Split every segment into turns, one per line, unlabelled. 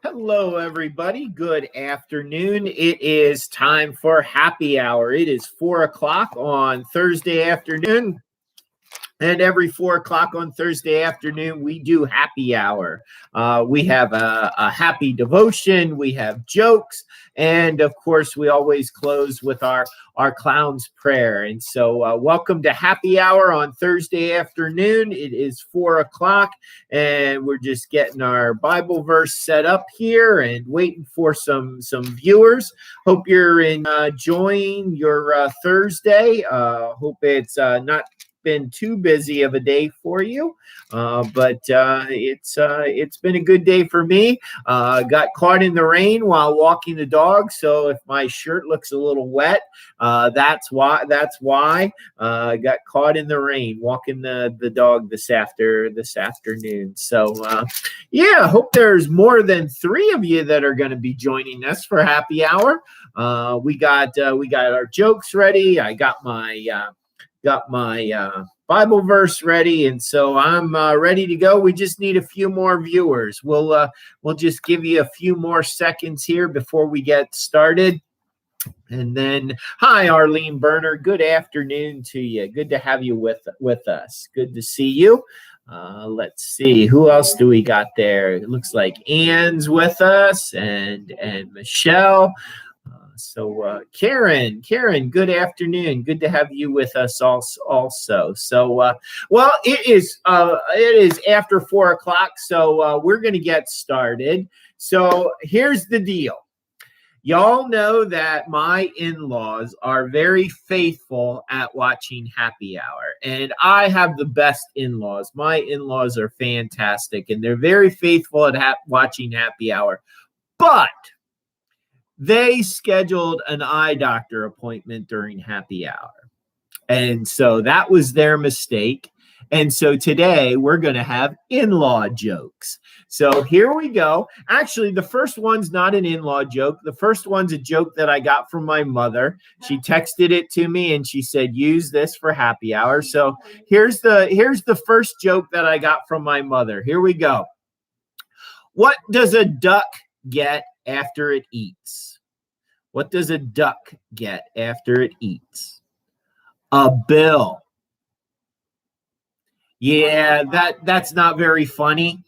Hello, everybody. Good afternoon. It is time for happy hour. It is 4 o'clock on Thursday afternoon. And every 4 o'clock on Thursday afternoon, we do happy hour. We have a happy devotion, we have jokes, and of course, we always close with our clown's prayer. And so, welcome to happy hour on Thursday afternoon. It is 4 o'clock, and we're just getting our Bible verse set up here and waiting for some viewers. Hope you're enjoying your Thursday. Hope it's not been too busy of a day for you, but it's been a good day for me. Got caught in the rain while walking the dog, so if my shirt looks a little wet, that's why. I got caught in the rain walking the dog this afternoon. So yeah, hope there's more than 3 of you that are going to be joining us for happy hour. We got our jokes ready. I got my Bible verse ready, and so I'm ready to go. We just need a few more viewers. We'll just give you a few more seconds here before we get started. And then, hi, Arlene Berner. Good afternoon to you. Good to have you with us. Good to see you. Let's see, who else do we got there? It looks like Ann's with us, and Michelle. So Karen, good afternoon. Good to have you with us also. So, well, it is after 4 o'clock, so we're going to get started. So here's the deal. Y'all know that my in-laws are very faithful at watching happy hour, and I have the best in-laws. My in-laws are fantastic, and they're very faithful at watching happy hour, but they scheduled an eye doctor appointment during happy hour. And so that was their mistake. And so today we're going to have in-law jokes. So here we go. Actually, the first one's not an in-law joke. The first one's a joke that I got from my mother. She texted it to me and she said, use this for happy hour. So here's the first joke that I got from my mother. Here we go. What does a duck get after it eats? What does a duck get after it eats? A bill. Yeah, that's not very funny.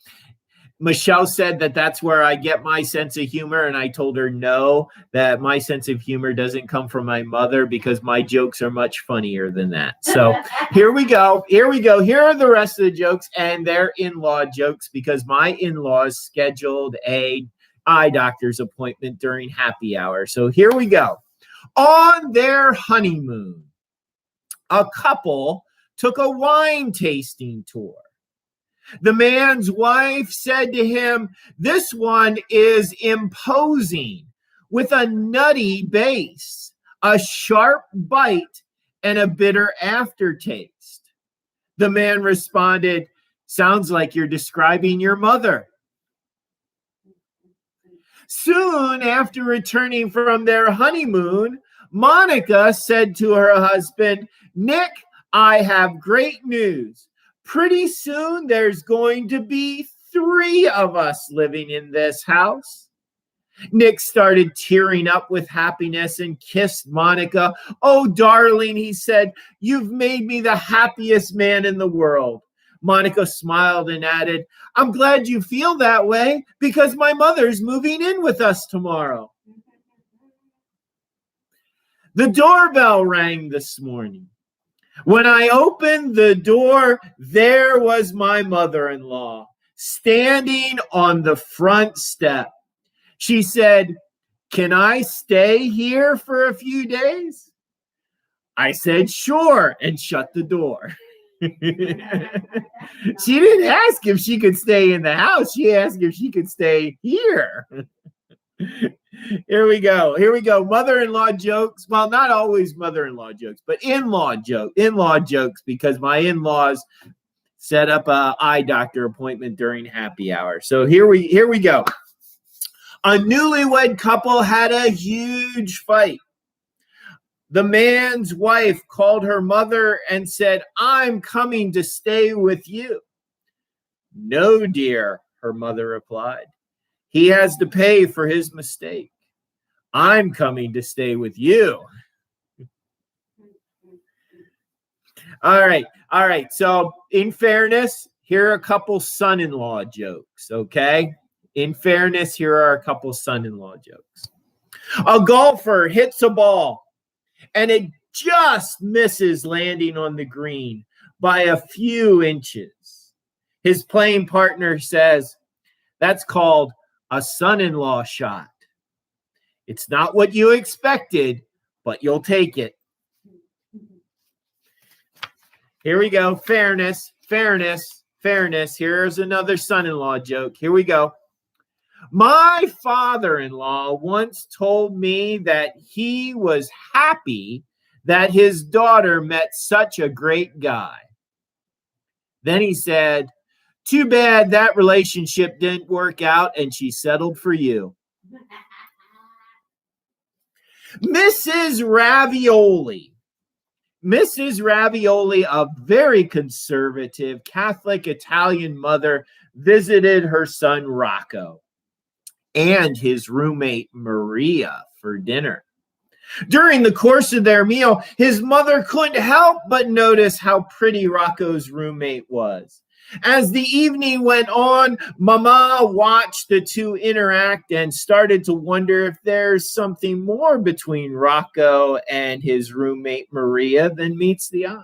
Michelle said that that's where I get my sense of humor, and I told her no, that my sense of humor doesn't come from my mother because my jokes are much funnier than that. So here we go. Here are the rest of the jokes, and they're in-law jokes because my in-laws scheduled a eye doctor's appointment during happy hour. So here we go. On their honeymoon, a couple took a wine tasting tour. The man's wife said to him, "This one is imposing with a nutty base, a sharp bite, and a bitter aftertaste." The man responded, "Sounds like you're describing your mother." Soon after returning from their honeymoon, Monica said to her husband, "Nick, I have great news. Pretty soon there's going to be 3 of us living in this house." Nick started tearing up with happiness and kissed Monica. "Oh, darling," he said, "you've made me the happiest man in the world." Monica smiled and added, "I'm glad you feel that way because my mother's moving in with us tomorrow." The doorbell rang this morning. When I opened the door, there was my mother-in-law standing on the front step. She said, "Can I stay here for a few days?" I said, "Sure," and shut the door. She didn't ask if she could stay in the house. She asked if she could stay here. Here we go. Mother-in-law jokes. Well, not always mother-in-law jokes, but in-law jokes because my in-laws set up a eye doctor appointment during happy hour. So here we go. A newlywed couple had a huge fight. The man's wife called her mother and said, "I'm coming to stay with you." "No, dear," her mother replied. He has to pay for his mistake. I'm coming to stay with you. All right. So in fairness, here are a couple son-in-law jokes, okay? In fairness, here are a couple son-in-law jokes. A golfer hits a ball, and it just misses landing on the green by a few inches. His playing partner says, that's called a son-in-law shot. It's not what you expected, but you'll take it. Here we go. Fairness. Here's another son-in-law joke. Here we go. My father-in-law once told me that he was happy that his daughter met such a great guy. Then he said, too bad that relationship didn't work out and she settled for you. Mrs. Ravioli, a very conservative Catholic Italian mother, visited her son Rocco and his roommate Maria for dinner. During the course of their meal, his mother couldn't help but notice how pretty Rocco's roommate was. As the evening went on, Mama watched the two interact and started to wonder if there's something more between Rocco and his roommate Maria than meets the eye.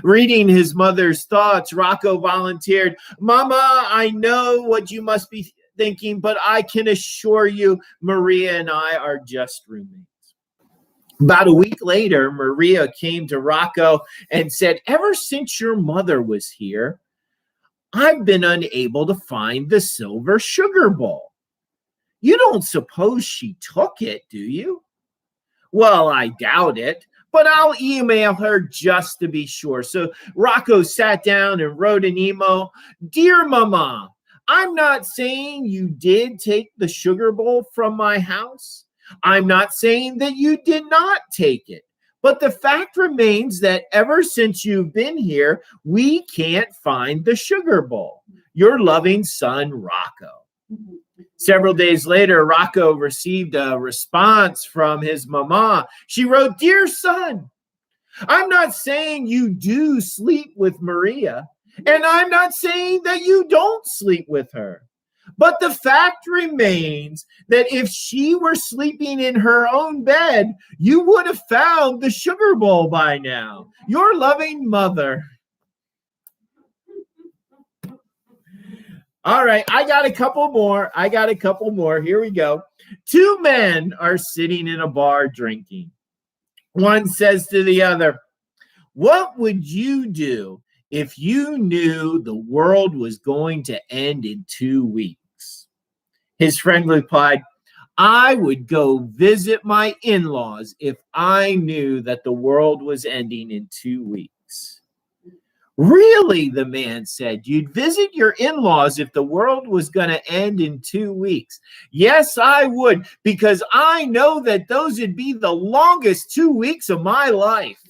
Reading his mother's thoughts, Rocco volunteered, Mama, I know what you must be thinking, but I can assure you Maria and I are just roommates. About a week later, Maria came to Rocco and said, ever since your mother was here, I've been unable to find the silver sugar bowl. You don't suppose she took it, do you? Well, I doubt it, but I'll email her just to be sure. So Rocco sat down and wrote an email. Dear Mama, I'm not saying you did take the sugar bowl from my house. I'm not saying that you did not take it. But the fact remains that ever since you've been here, we can't find the sugar bowl. Your loving son, Rocco. Several days later, Rocco received a response from his mama. She wrote, Dear son, I'm not saying you do sleep with Maria, and I'm not saying that you don't sleep with her. But the fact remains that if she were sleeping in her own bed, you would have found the sugar bowl by now. Your loving mother. All right, I got a couple more. Here we go. Two men are sitting in a bar drinking. One says to the other, what would you do if you knew the world was going to end in 2 weeks? His friend replied, I would go visit my in-laws if I knew that the world was ending in 2 weeks. Really, the man said, you'd visit your in-laws if the world was going to end in 2 weeks. Yes, I would, because I know that those would be the longest 2 weeks of my life.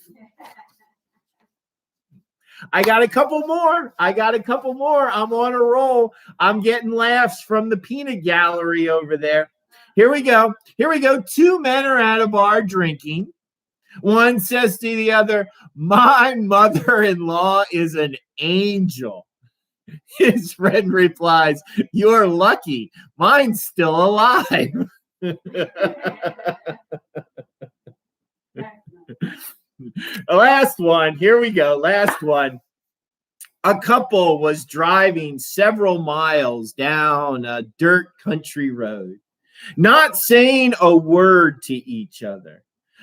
I got a couple more. I'm on a roll. I'm getting laughs from the peanut gallery over there. Here we go. Two men are at a bar drinking. One says to the other, my mother-in-law is an angel. His friend replies, you're lucky. Mine's still alive. Last one. Here we go. Last one. A couple was driving several miles down a dirt country road, not saying a word to each other.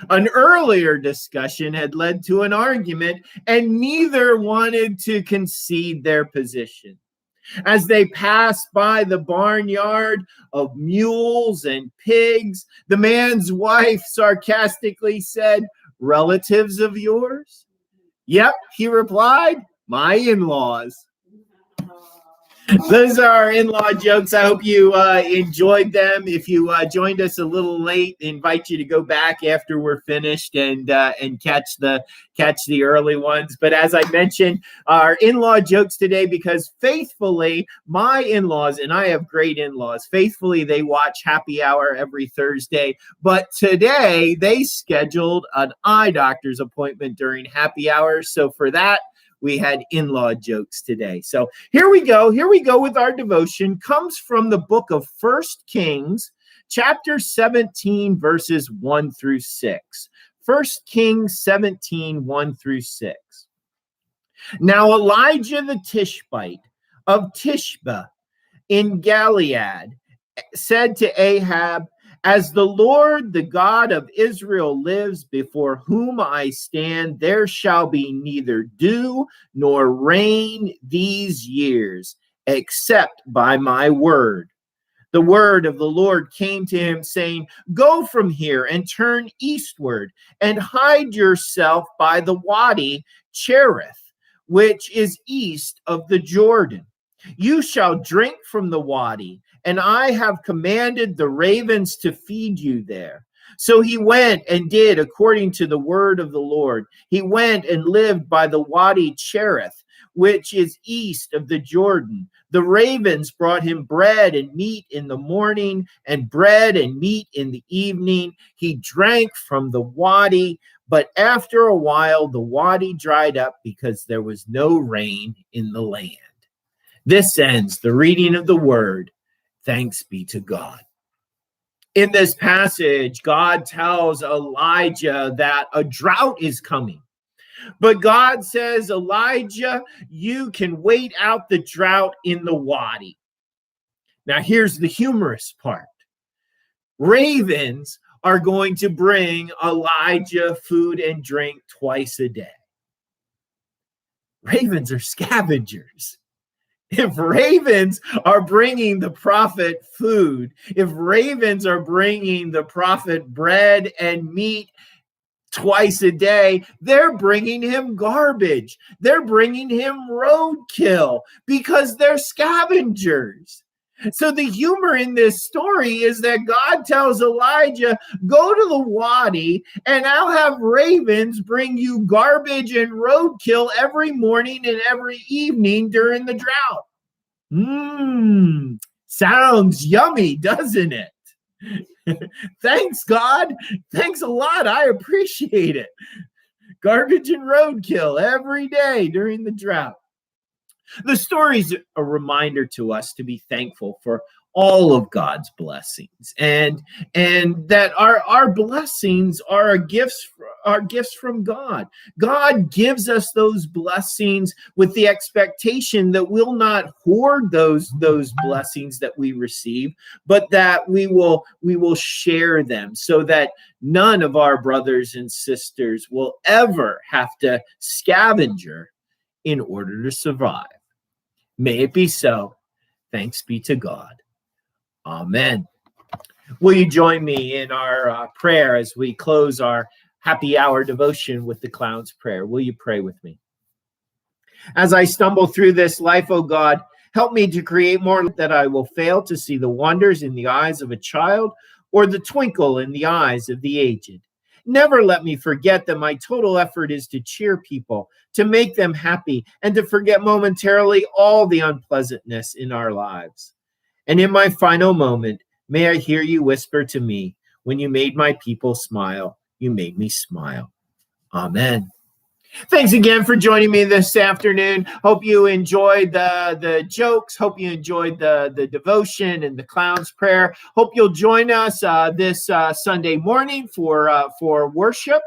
An earlier discussion had led to an argument, and neither wanted to concede their position. As they passed by the barnyard of mules and pigs, the man's wife sarcastically said, relatives of yours? Yep, he replied, my in-laws. Those are our in-law jokes. I hope you enjoyed them. If you joined us a little late, I invite you to go back after we're finished and catch the early ones. But as I mentioned, our in-law jokes today, because faithfully, my in-laws, and I have great in-laws, faithfully they watch Happy Hour every Thursday. But today they scheduled an eye doctor's appointment during Happy Hour. So for that, we had in-law jokes today. So here we go. Here we go with our devotion. Comes from the book of 1 Kings, chapter 17, verses 1 through 6. 1 Kings 17, 1 through 6. Now Elijah the Tishbite of Tishbe in Gilead said to Ahab, "As the Lord, the God of Israel, lives, before whom I stand, there shall be neither dew nor rain these years, except by my word." The word of the Lord came to him, saying, "Go from here and turn eastward, and hide yourself by the Wadi Cherith, which is east of the Jordan. You shall drink from the wadi, and I have commanded the ravens to feed you there." So he went and did according to the word of the Lord. He went and lived by the Wadi Cherith, which is east of the Jordan. The ravens brought him bread and meat in the morning, and bread and meat in the evening. He drank from the wadi, but after a while the wadi dried up because there was no rain in the land. This ends the reading of the word. Thanks be to God. In this passage, God tells Elijah that a drought is coming. But God says, "Elijah, you can wait out the drought in the wadi." Now, here's the humorous part. Ravens are going to bring Elijah food and drink twice a day. Ravens are scavengers. If ravens are bringing the prophet food, if ravens are bringing the prophet bread and meat twice a day, they're bringing him garbage. They're bringing him roadkill because they're scavengers. So the humor in this story is that God tells Elijah, "Go to the wadi and I'll have ravens bring you garbage and roadkill every morning and every evening during the drought." Sounds yummy, doesn't it? Thanks, God. Thanks a lot. I appreciate it. Garbage and roadkill every day during the drought. The story is a reminder to us to be thankful for all of God's blessings, and that our blessings are gifts from God. God gives us those blessings with the expectation that we'll not hoard those blessings that we receive, but that we will share them so that none of our brothers and sisters will ever have to scavenger in order to survive. May it be so. Thanks be to God. Amen. Will you join me in our prayer as we close our happy hour devotion with the Clown's Prayer? Will you pray with me? As I stumble through this life, O God, help me to create more that I will fail to see the wonders in the eyes of a child or the twinkle in the eyes of the aged. Never let me forget that my total effort is to cheer people, to make them happy, and to forget momentarily all the unpleasantness in our lives. And in my final moment, may I hear you whisper to me, "When you made my people smile, you made me smile." Amen. Thanks again for joining me this afternoon. Hope you enjoyed the jokes. Hope you enjoyed the devotion and the Clown's Prayer. Hope you'll join us this Sunday morning for worship.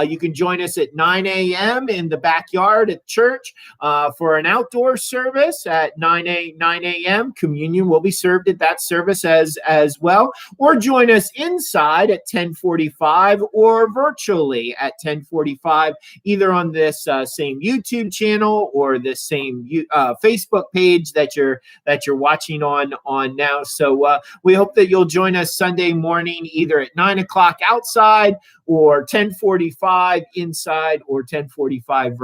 You can join us at 9 a.m. in the backyard at church for an outdoor service at 9 a.m. Communion will be served at that service as well. Or join us inside at 10:45 or virtually at 10:45, either on on this same YouTube channel or this same Facebook page that you're watching on now. So we hope that you'll join us Sunday morning, either at 9 o'clock outside or 10:45 inside or 10:45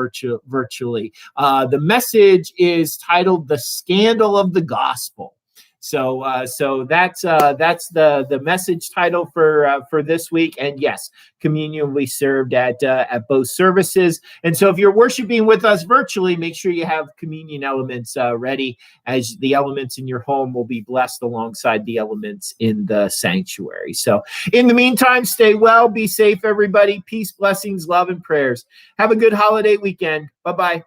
virtually. The message is titled "The Scandal of the Gospel." So that's the message title for this week. And yes, communion will be served at both services. And so if you're worshiping with us virtually, make sure you have communion elements ready, as the elements in your home will be blessed alongside the elements in the sanctuary. So in the meantime, stay well, be safe, everybody. Peace, blessings, love, and prayers. Have a good holiday weekend. Bye-bye.